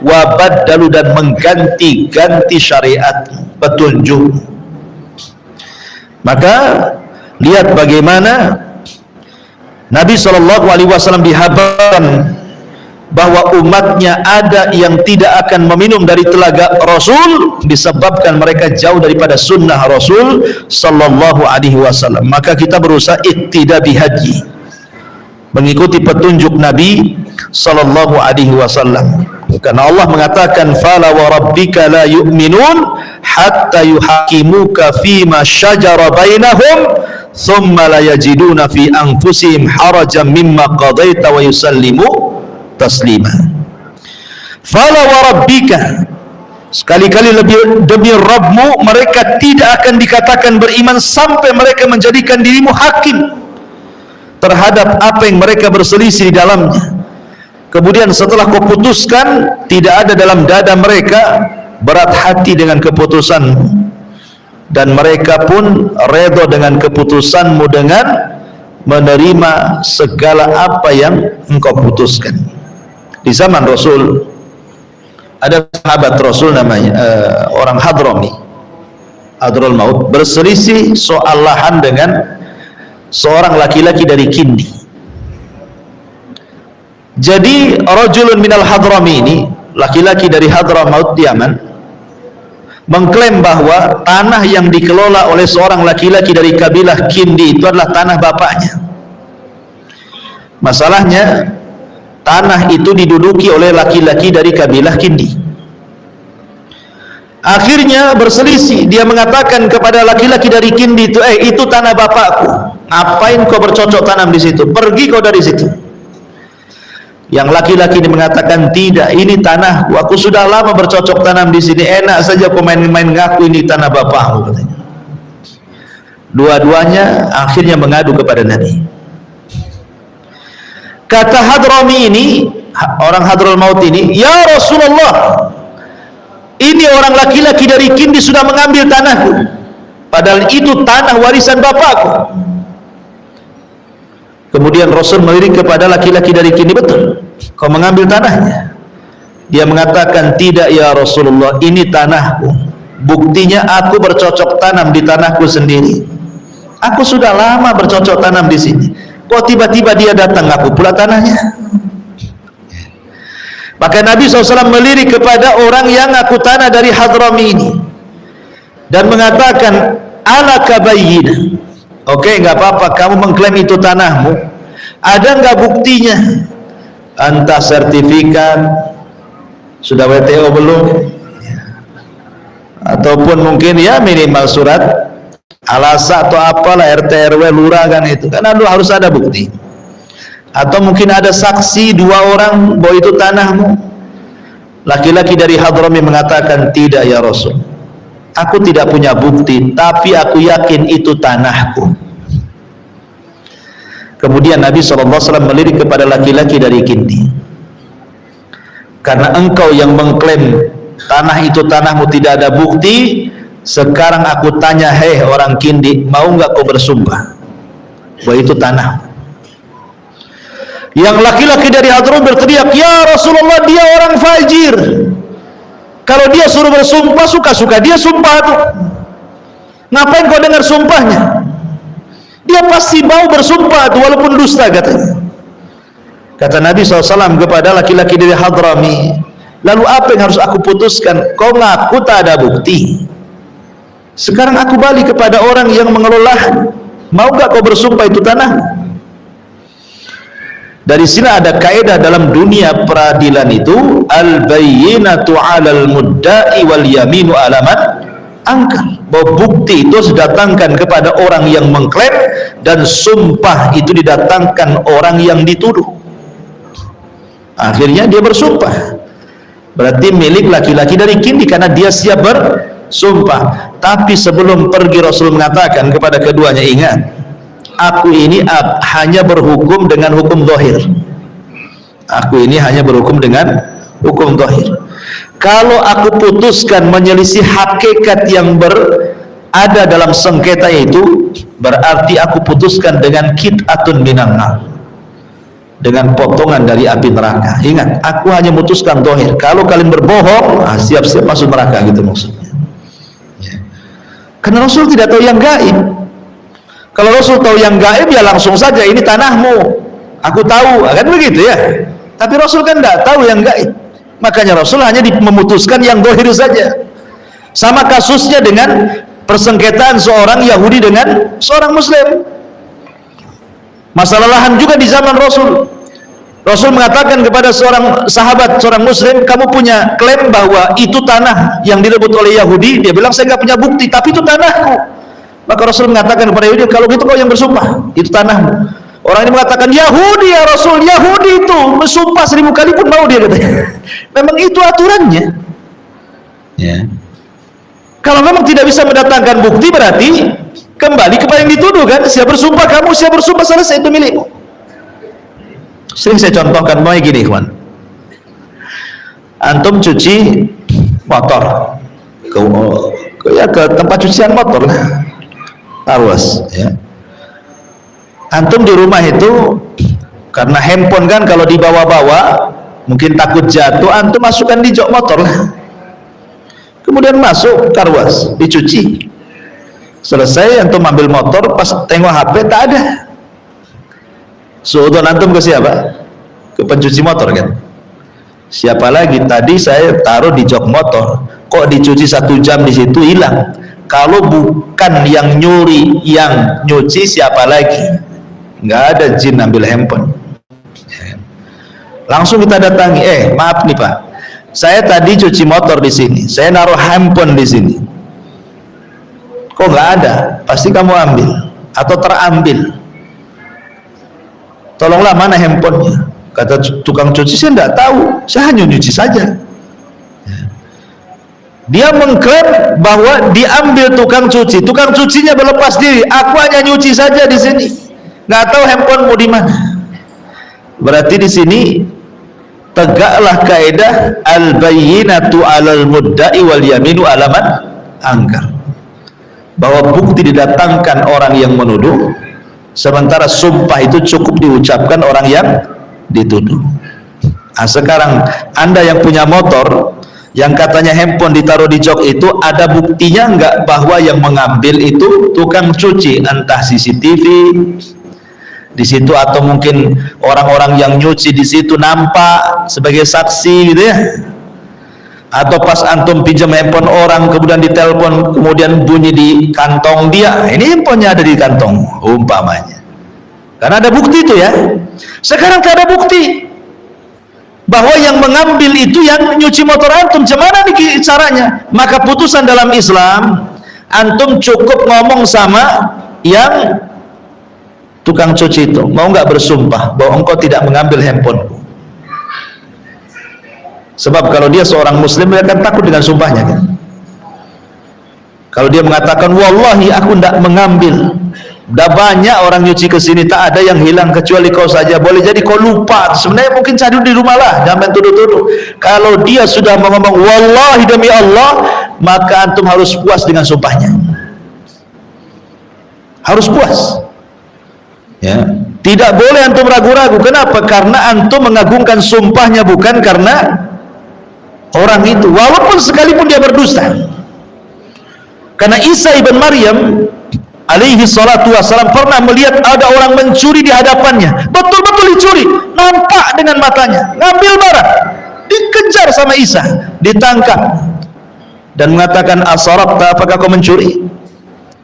wa baddalu, dan mengganti-ganti syariat, petunjuk. Maka lihat bagaimana Nabi SAW dihabarkan bahwa umatnya ada yang tidak akan meminum dari telaga Rasul disebabkan mereka jauh daripada sunnah Rasul SAW. Maka kita berusaha ittida bihadyi, mengikuti petunjuk Nabi SAW. Karena Allah mengatakan fala wa rabbika la yu'minun hatta yuhakimuka fima syajara bainahum thumma la yajiduna fi anfusihim harajan mimma qadaita wa yusallimu taslima. Fala wa rabbika, sekali-kali lebih demi Rabbmu, mereka tidak akan dikatakan beriman sampai mereka menjadikan dirimu hakim terhadap apa yang mereka berselisih di dalamnya. Kemudian setelah kau putuskan, tidak ada dalam dada mereka berat hati dengan keputusanmu, dan mereka pun redha dengan keputusanmu dengan menerima segala apa yang engkau putuskan. Di zaman Rasul ada sahabat Rasul namanya orang Hadrami, Hadraul Maut, berselisih soal lahan dengan seorang laki-laki dari Kindi. Jadi rajulun minal Hadrami ini, laki-laki dari Hadramaut di Yaman, mengklaim bahwa tanah yang dikelola oleh seorang laki-laki dari kabilah Kindi itu adalah tanah bapaknya. Masalahnya tanah itu diduduki oleh laki-laki dari kabilah Kindi. Akhirnya berselisih, dia mengatakan kepada laki-laki dari Kindi itu, itu tanah bapakku, ngapain kau bercocok tanam di situ, pergi kau dari situ. Yang laki-laki ini mengatakan, tidak, ini tanahku, aku sudah lama bercocok tanam di sini, enak saja kau main-main ngaku ini tanah bapakmu, katanya. Dua-duanya akhirnya mengadu kepada Nabi. Kata Hadrami ini, orang Hadraul Maut ini, ya Rasulullah, ini orang laki-laki dari Kindi sudah mengambil tanahku, padahal itu tanah warisan bapakku. Kemudian Rasul melirik kepada laki-laki dari Kindi, betul, kau mengambil tanahnya? Dia mengatakan, tidak ya Rasulullah, ini tanahku, buktinya aku bercocok tanam di tanahku sendiri, aku sudah lama bercocok tanam di sini, kok tiba-tiba dia datang ngaku pula tanahnya? Maka Nabi SAW melirik kepada orang yang ngaku tanah dari Hadrami ini dan mengatakan, alaka bayyinah, oke, nggak apa-apa, kamu mengklaim itu tanahmu, ada nggak buktinya? Entah sertifikat, sudah WTO belum, ataupun mungkin ya minimal surat alasa atau apalah, RT RW lurah kan, itu kan harus ada bukti. Atau mungkin ada saksi dua orang bahwa itu tanahmu. Laki-laki dari Hadrami mengatakan, tidak ya Rasul, aku tidak punya bukti, tapi aku yakin itu tanahku. Kemudian Nabi SAW melirik kepada laki-laki dari Kindi, karena engkau yang mengklaim tanah itu tanahmu tidak ada bukti, sekarang aku tanya, hei orang Kindi, mau nggak kau bersumpah bahwa itu tanah? Yang laki-laki dari Hadrami berteriak, ya Rasulullah, dia orang fajir, kalau dia suruh bersumpah suka-suka dia sumpah tuh, ngapain kau dengar sumpahnya? Dia pasti mau bersumpah tuh walaupun dusta, katanya. Kata Nabi SAW kepada laki-laki dari Hadrami, lalu apa yang harus aku putuskan? Kau ngaku tak ada bukti, sekarang aku balik kepada orang yang mengelola, mau gak kau bersumpah itu tanah? Dari sini ada kaidah dalam dunia peradilan itu, al-bayyinatu 'alal mudda'i wal yaminu 'ala man angkar, bahwa bukti itu didatangkan kepada orang yang mengklaim dan sumpah itu didatangkan orang yang dituduh. Akhirnya dia bersumpah, berarti milik laki-laki dari Kindi karena dia siap bersumpah. Tapi sebelum pergi Rasul mengatakan kepada keduanya, ingat, aku ini hanya berhukum dengan hukum zahir. Aku ini hanya berhukum dengan hukum zahir. Kalau aku putuskan menyelisih hakikat yang berada dalam sengketa itu, berarti aku putuskan dengan qit'atun minan nar, dengan potongan dari api neraka. Ingat, aku hanya memutuskan zahir. Kalau kalian berbohong, siap-siap masuk neraka, gitu maksudnya. Karena Rasul tidak tahu yang gaib. Kalau Rasul tahu yang gaib, ya langsung saja, ini tanahmu, aku tahu, kan begitu ya. Tapi Rasul kan tidak tahu yang gaib, makanya Rasul hanya memutuskan yang zahir saja. Sama kasusnya dengan persengketaan seorang Yahudi dengan seorang Muslim. Masalah lahan juga di zaman Rasul. Rasul mengatakan kepada seorang sahabat, seorang Muslim, kamu punya klaim bahwa itu tanah yang direbut oleh Yahudi. Dia bilang, saya nggak punya bukti, tapi itu tanahku. Maka Rasul mengatakan kepada Yahudi, kalau gitu kau yang bersumpah, itu tanahmu. Orang ini mengatakan, Yahudi ya Rasul, Yahudi itu bersumpah 1000 kali pun mau dia, katanya. Memang itu aturannya. Ya. Kalau memang tidak bisa mendatangkan bukti, berarti kembali kepada yang dituduh kan. Siap bersumpah kamu, siap bersumpah, selesai, itu milikmu. Sering saya contohkan gini, ikhwan. Antum cuci motor ke tempat cucian motor lah, awas ya. Antum di rumah itu karena handphone kan kalau dibawa-bawa mungkin takut jatuh, antum masukkan di jok motor lah, kemudian masuk karwas dicuci, selesai antum ambil motor, pas tengok HP tak ada, suudon antum ke siapa? Ke pencuci motor kan. Siapa lagi? Tadi saya taruh di jok motor, kok dicuci 1 jam di situ hilang. Kalau bukan yang nyuri, yang nyuci siapa lagi? Nggak ada jin ambil handphone. Langsung kita datangi, maaf nih Pak, saya tadi cuci motor di sini, saya naruh handphone di sini, kok nggak ada? Pasti kamu ambil atau terambil. Tolonglah, mana handphonenya? Kata tukang cuci, saya tidak tahu, saya hanya nyuci saja. Dia mengklaim bahwa diambil tukang cuci, tukang cucinya berlepas diri, aku hanya nyuci saja di sini, nggak tahu handphone mau di mana. Berarti di sini tegaklah kaidah al-bayyinatu 'alal mudda'i wal yaminu 'ala man angkar, bahwa bukti didatangkan orang yang menuduh, sementara sumpah itu cukup diucapkan orang yang dituduh. Nah, sekarang Anda yang punya motor, yang katanya handphone ditaruh di jok itu, ada buktinya enggak bahwa yang mengambil itu tukang cuci? Entah CCTV di situ atau mungkin orang-orang yang nyuci di situ nampak sebagai saksi gitu ya. Atau pas antum pinjam handphone orang kemudian ditelepon, kemudian bunyi di kantong dia, ini handphonenya ada di kantong umpamanya. Karena ada bukti itu ya. Sekarang tidak ada bukti bahwa yang mengambil itu yang nyuci motor antum. Gimana nih caranya? Maka putusan dalam Islam, antum cukup ngomong sama yang tukang cuci itu, mau nggak bersumpah bahwa engkau tidak mengambil handphoneku. Sebab kalau dia seorang muslim, dia akan takut dengan sumpahnya kan? Kalau dia mengatakan wallahi aku tidak mengambil, udah banyak orang nyuci ke sini, tak ada yang hilang kecuali kau saja, boleh jadi kau lupa, sebenarnya mungkin cadul di rumah lah, jangan tuduh-tuduh. Kalau dia sudah ngomong wallahi demi Allah, maka antum harus puas dengan sumpahnya, harus puas ya. Tidak boleh antum ragu-ragu. Kenapa? Karena antum mengagungkan sumpahnya, bukan karena orang itu, walaupun sekalipun dia berdusta. Karena Isa ibn Maryam alaihi salatu wassalam pernah melihat ada orang mencuri di hadapannya, betul-betul dicuri, nampak dengan matanya, ngambil barang, dikejar sama Isa, ditangkap dan mengatakan asarabta, apakah kau mencuri?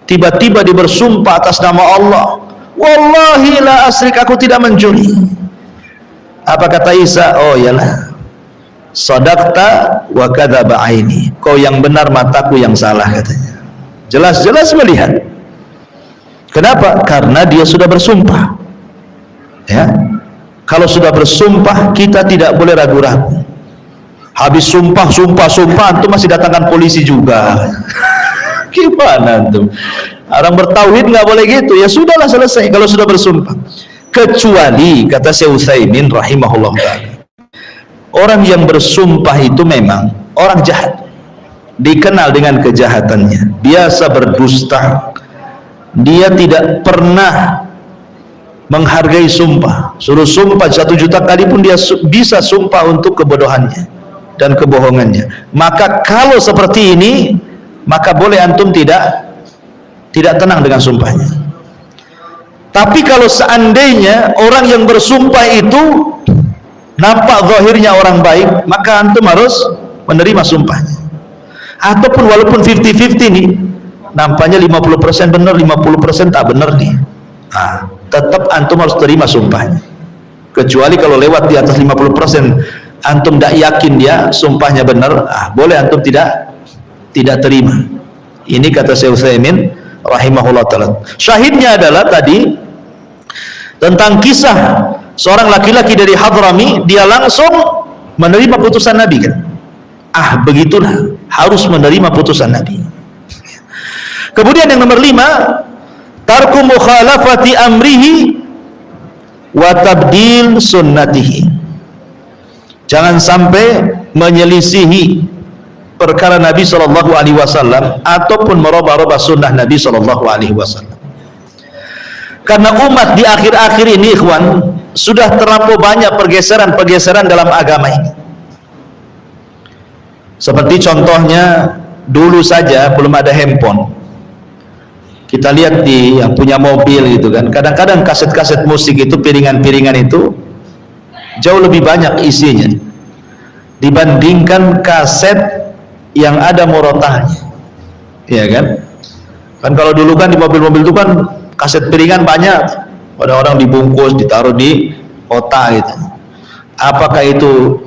Tiba-tiba dia bersumpah atas nama Allah, wallahi la asrik, aku tidak mencuri. Apa kata Isa? Oh iyalah, sadaqta wa kadzaba aini, kau yang benar, mataku yang salah, katanya. Jelas-jelas melihat. Kenapa? Karena dia sudah bersumpah ya. Kalau sudah bersumpah, kita tidak boleh ragu-ragu. Habis sumpah antum masih datangkan polisi juga. Gimana antum? Orang bertauhid nggak boleh gitu. Ya sudahlah, selesai kalau sudah bersumpah. Kecuali kata Syekh Utsaimin rahimahullah ta'ala, orang yang bersumpah itu memang orang jahat, dikenal dengan kejahatannya, biasa berdusta, dia tidak pernah menghargai sumpah, suruh sumpah 1 juta kali pun dia bisa sumpah untuk kebodohannya dan kebohongannya. Maka kalau seperti ini, maka boleh antum tidak tenang dengan sumpahnya. Tapi kalau seandainya orang yang bersumpah itu nampak zahirnya orang baik, maka antum harus menerima sumpahnya. Ataupun walaupun 50-50 nih, nampaknya 50% benar, 50% tak benar nih, nah, tetap antum harus terima sumpahnya. Kecuali kalau lewat di atas 50%, antum tidak yakin dia sumpahnya benar, boleh antum tidak terima. Ini kata Syekh Utsaimin rahimahullah ta'ala. Syahidnya adalah tadi tentang kisah seorang laki-laki dari Hadrami, dia langsung menerima putusan Nabi kan. Begitulah harus menerima putusan Nabi. Kemudian yang nomor 5, tarku mukhalafati amrihi wa tabdil sunnatihi. Jangan sampai menyelisihi perkara Nabi sallallahu alaihi wasallam ataupun merubah-rubah sunnah Nabi sallallahu alaihi wasallam. Karena umat di akhir-akhir ini, ikhwan, sudah terlampau banyak pergeseran-pergeseran dalam agama ini. Seperti contohnya, dulu saja belum ada handphone. Kita lihat di yang punya mobil gitu kan, kadang-kadang kaset-kaset musik itu, piringan-piringan itu jauh lebih banyak isinya dibandingkan kaset yang ada murotahnya, ya kan? Kan kalau dulu kan di mobil-mobil itu kan kaset piringan banyak, ada orang dibungkus ditaruh di kota gitu. Apakah itu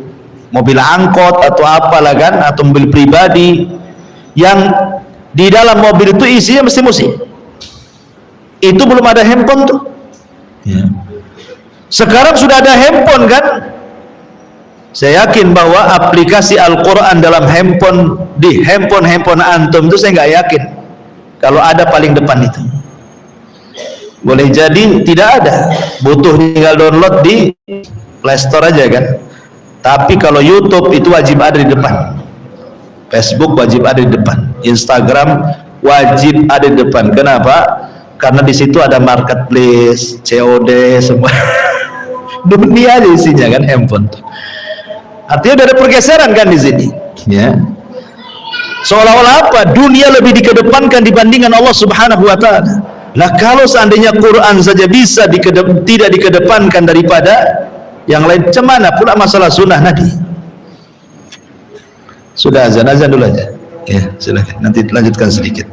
mobil angkot atau apalah kan, atau mobil pribadi yang di dalam mobil itu isinya mesti musik. Itu belum ada handphone tuh ya. Sekarang sudah ada handphone kan. Saya yakin bahwa aplikasi Al-Quran dalam handphone, di handphone antum itu saya nggak yakin kalau ada paling depan itu. Boleh jadi tidak ada, butuh tinggal download di Play Store aja kan. Tapi kalau YouTube itu wajib ada di depan, Facebook wajib ada di depan, Instagram wajib ada di depan. Kenapa? Karena di situ ada marketplace, COD, semua dunia di isinya kan handphone. Artinya udah ada pergeseran kan di sini, ya. Seolah-olah apa? Dunia lebih dikedepankan dibandingkan Allah Subhanahu wa taala. Nah, kalau seandainya Quran saja bisa tidak dikedepankan daripada yang lain, cemana pula masalah sunnah Nabi? Sudah azan dulu aja. Ya, silakan. Nanti lanjutkan sedikit.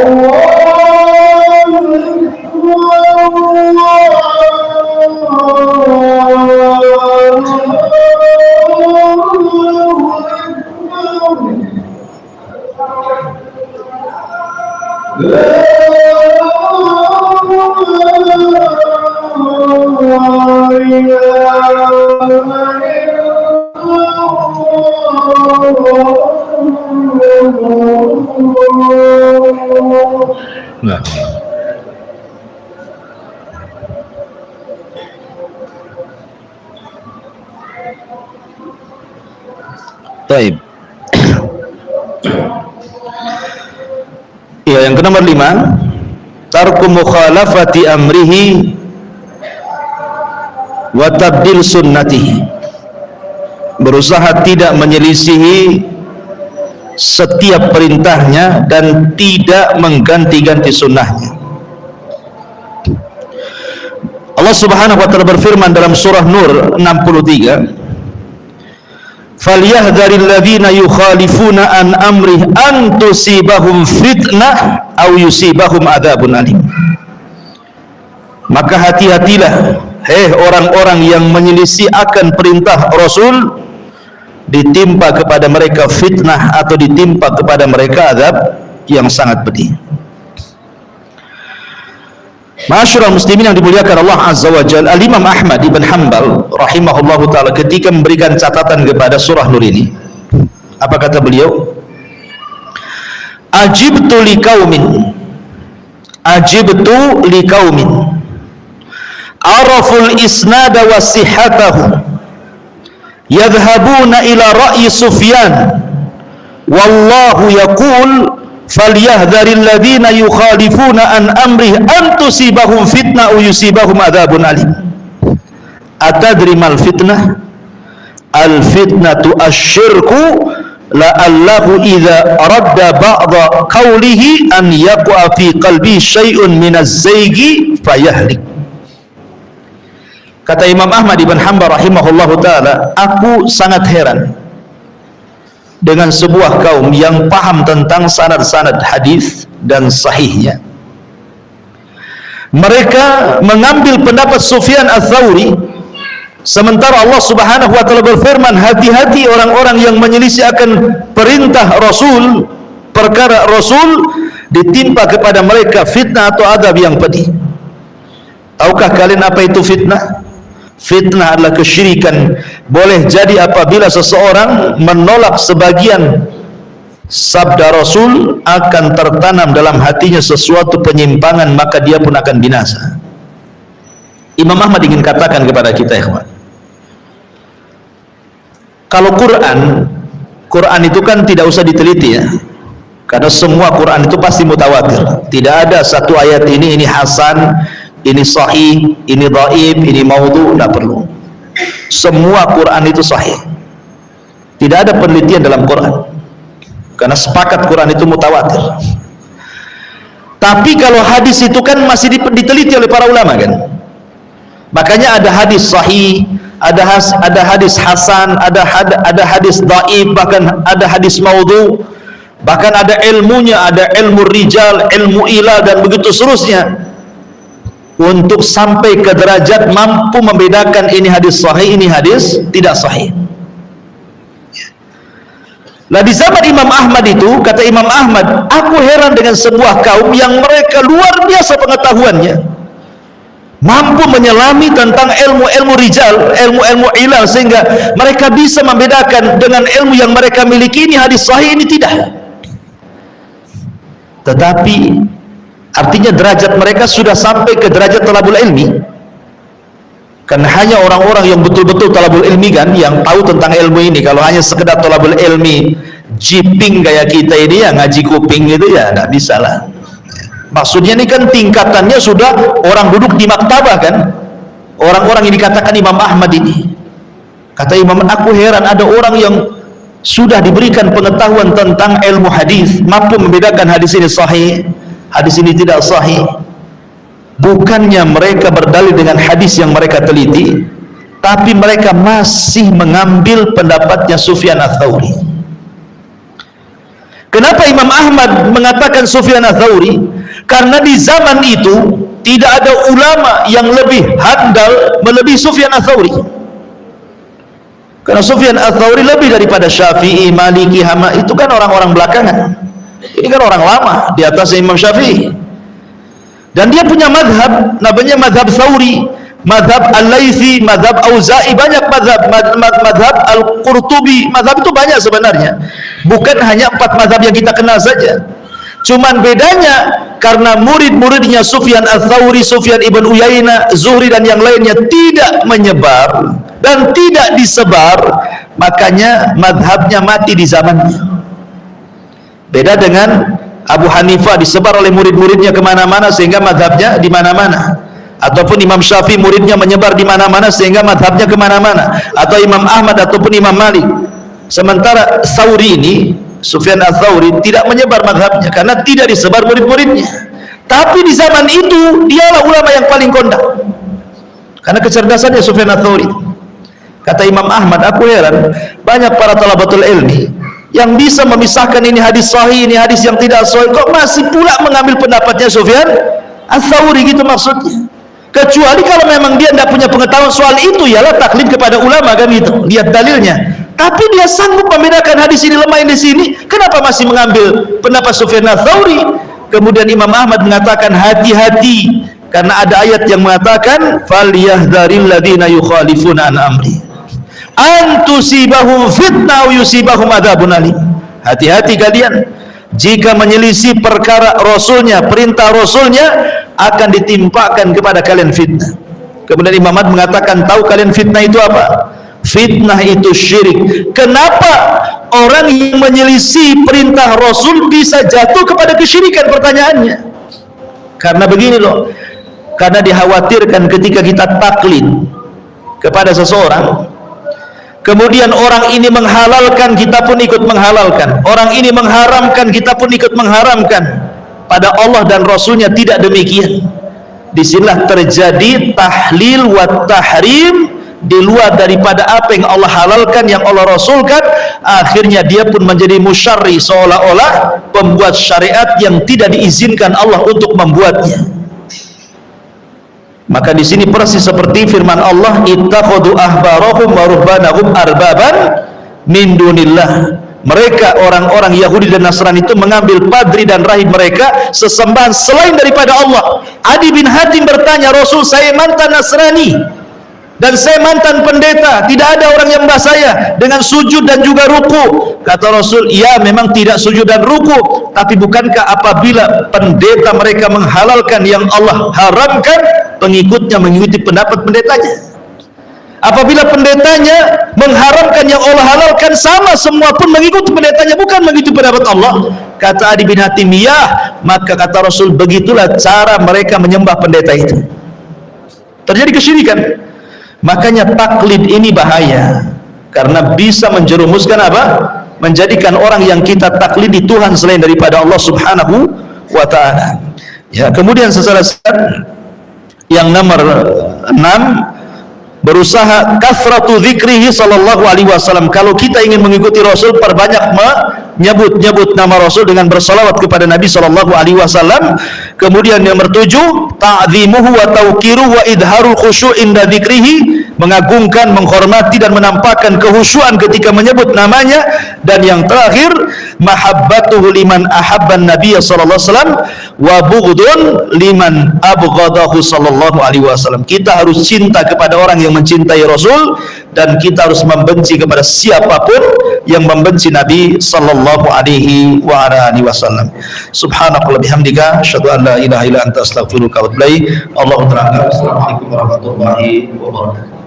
Allah Nah. Baik. Ya, yang ke nomor 5, tarku mukhalafati amrihi wa tabdil sunnatihi. Berusaha tidak menyelisihi setiap perintahnya dan tidak mengganti-ganti sunnahnya. Allah Subhanahu wa taala berfirman dalam surah Nur 63, "Falyahdharil ladzina yukhalifuna an amrih an tusibahum fitnah aw yusibahum adzabun alim." Maka hati-hatilah, hei orang-orang yang menyelisih akan perintah Rasul, ditimpa kepada mereka fitnah atau ditimpa kepada mereka azab yang sangat pedih. Ma'asyiral muslimin yang dimuliakan Allah Azza wa Jalla, Al-Imam Ahmad ibn Hanbal rahimahullahu ta'ala ketika memberikan catatan kepada surah Nur ini, apa kata beliau? Ajibtu liqaumin araful isnada wa sihhatahu yadhhabuna ila ra'yi Sufyan wallahu yaqul falyahdharil ladzina yukhalifuna an amrih an tusibahum fitnah aw yusibahum adzabun alim. Atadri mal fitnah? Al fitnatu asyirku la'allahu idza radda ba'dha qawlihi an yaqa fi qalbi syai'un minaz zaigi fayahlik. Kata Imam Ahmad ibn Hanbal rahimahullahu ta'ala, aku sangat heran dengan sebuah kaum yang paham tentang sanad-sanad hadis dan sahihnya. Mereka mengambil pendapat Sufyan Ats-Tsauri, sementara Allah Subhanahu wa taala berfirman, hati-hati orang-orang yang menyelisih akan perintah Rasul, perkara Rasul ditimpa kepada mereka fitnah atau adab yang pedih. Tahukah kalian apa itu fitnah? Fitnah adalah kesyirikan. Boleh jadi apabila seseorang menolak sebagian sabda Rasul, akan tertanam dalam hatinya sesuatu penyimpangan, maka dia pun akan binasa. Imam Ahmad ingin katakan kepada kita, ikhwan, kalau Quran itu kan tidak usah diteliti ya, karena semua Quran itu pasti mutawatir. Tidak ada satu ayat ini hasan, ini sahih, ini dhaif, ini maudhu, tidak perlu. Semua Quran itu sahih. Tidak ada penelitian dalam Quran, karena sepakat Quran itu mutawatir. Tapi kalau hadis itu kan masih diteliti oleh para ulama kan. Makanya ada hadis sahih, ada hadis hasan, ada hadis dhaif, bahkan ada hadis maudhu, bahkan ada ilmunya, ada ilmu rijal, ilmu ilal, dan begitu seterusnya, untuk sampai ke derajat mampu membedakan ini hadis sahih, ini hadis tidak sahih. Nah, di zaman Imam Ahmad itu, kata Imam Ahmad, aku heran dengan sebuah kaum yang mereka luar biasa pengetahuannya, mampu menyelami tentang ilmu-ilmu rijal, ilmu-ilmu ilal, sehingga mereka bisa membedakan dengan ilmu yang mereka miliki, ini hadis sahih, ini tidak. Tetapi artinya derajat mereka sudah sampai ke derajat talabul ilmi, karena hanya orang-orang yang betul-betul talabul ilmi kan yang tahu tentang ilmu ini. Kalau hanya sekedar talabul ilmi jiping kayak kita ini, ya ngaji kuping gitu, ya tidak bisa lah. Maksudnya ini kan tingkatannya sudah orang duduk di maktabah kan, orang-orang yang dikatakan Imam Ahmad ini. Kata Imam, aku heran ada orang yang sudah diberikan pengetahuan tentang ilmu hadis, mampu membedakan hadis ini sahih, hadis ini tidak sahih. Bukannya mereka berdalil dengan hadis yang mereka teliti, tapi mereka masih mengambil pendapatnya Sufyan Ats-Tsauri. Kenapa Imam Ahmad mengatakan Sufyan Ats-Tsauri? Karena di zaman itu tidak ada ulama yang lebih handal melebihi Sufyan Ats-Tsauri. Karena Sufyan Ats-Tsauri lebih daripada Syafi'i, Maliki, Hama, itu kan orang-orang belakangan. Ini kan orang lama di atas Imam Syafi'i. Dan dia punya madhab, namanya madhab Tsauri. madhab Al-Laythi, madhab Auza'i, banyak madhab, madhab Al-Qurtubi, madhab itu banyak sebenarnya, bukan hanya 4 madhab yang kita kenal saja. Cuman bedanya karena murid-muridnya Sufyan Ats-Tsauri, Sufyan ibn Uyainah, Zuhri dan yang lainnya tidak menyebar dan tidak disebar, makanya madhabnya mati di zamannya. Beda dengan Abu Hanifah, disebar oleh murid-muridnya kemana-mana sehingga madhabnya di mana-mana. Ataupun Imam Syafi'i, muridnya menyebar di mana-mana sehingga madhabnya kemana-mana. Atau Imam Ahmad ataupun Imam Malik. Sementara Tsauri ini, Sufyan Ats-Tsauri, tidak menyebar madhabnya karena tidak disebar murid-muridnya. Tapi di zaman itu dialah ulama yang paling kondang karena kecerdasannya Sufyan Ats-Tsauri. Kata Imam Ahmad, aku heran banyak para talabatul ilmi yang bisa memisahkan ini hadis sahih, ini hadis yang tidak sahih, kok masih pula mengambil pendapatnya Sufyan Ats-Tsauri, gitu maksudnya. Kecuali kalau memang dia tidak punya pengetahuan soal itu, ialah taklid kepada ulama, kan gitu, lihat dalilnya. Tapi dia sanggup membedakan hadis ini lemah, ini di sini, kenapa masih mengambil pendapat Sufyan Ats-Tsauri? Kemudian Imam Ahmad mengatakan hati-hati, karena ada ayat yang mengatakan falyahdharil ladzina yukhalifuna an amri an tusibahum fitnah aw yusibahum adzabun alim. Hati-hati kalian jika menyelisih perkara Rasulnya, perintah Rasulnya, akan ditimpakan kepada kalian fitnah. Kemudian Imam Ahmad mengatakan, tahu kalian fitnah itu apa? Fitnah itu syirik. Kenapa orang yang menyelisih perintah Rasul bisa jatuh kepada kesyirikan? Pertanyaannya karena begini loh, karena dikhawatirkan ketika kita taklid kepada seseorang, kemudian orang ini menghalalkan, kita pun ikut menghalalkan. Orang ini mengharamkan, kita pun ikut mengharamkan. Pada Allah dan Rasulnya tidak demikian. Disinilah terjadi tahlil wa tahrim di luar daripada apa yang Allah halalkan, yang Allah rasulkan. Akhirnya dia pun menjadi musyarri, seolah-olah pembuat syariat yang tidak diizinkan Allah untuk membuatnya. Maka di sini persis seperti firman Allah, ittakhadhu ahbarahum wa ruhbanahum arbaban min dunillah. Mereka orang-orang Yahudi dan Nasrani itu mengambil padri dan rahib mereka sesembahan selain daripada Allah. Adi bin Hatim bertanya, Rasul, saya mantan Nasrani dan saya mantan pendeta, tidak ada orang yang mbah saya dengan sujud dan juga ruku. Kata Rasul, ya memang tidak sujud dan ruku, tapi bukankah apabila pendeta mereka menghalalkan yang Allah haramkan, pengikutnya mengikuti pendapat pendetanya? Apabila pendetanya mengharamkan yang Allah halalkan, sama semua pun mengikuti pendetanya, bukan mengikuti pendapat Allah. Kata Adi bin Hatim, ya, maka kata Rasul, begitulah cara mereka menyembah pendeta itu. Terjadi kesyirikan. Makanya taklid ini bahaya, karena bisa menjerumuskan apa? Menjadikan orang yang kita taklidi Tuhan selain daripada Allah Subhanahu wa ta'ala. Ya, kemudian sesaat yang nomor 6, berusaha kathratu dzikrihi sallallahu alaihi wasallam. Kalau kita ingin mengikuti Rasul, perbanyak menyebut nama Rasul dengan bersalawat kepada Nabi sallallahu alaihi wasallam. Kemudian yang nomor 7, ta'zimuhu wa tauqiruhu wa idharul khusyu' inda dzikrihi, mengagungkan, menghormati dan menampakkan kehusyuan ketika menyebut namanya. Dan yang terakhir, mahabbatuhu liman ahabban nabiyya sallallahu alaihi wasallam wa bughdun liman abghadahu sallallahu alaihi wasallam. Kita harus cinta kepada orang yang mencintai Rasul, dan kita harus membenci kepada siapapun yang membenci Nabi sallallahu alaihi wa alihi wasallam. Subhanakallah bihamdika asyhadu an la ilaha illa anta astaghfiruka wa atubu ilaik. Allahu ta'ala. Assalamualaikum warahmatullahi wabarakatuh.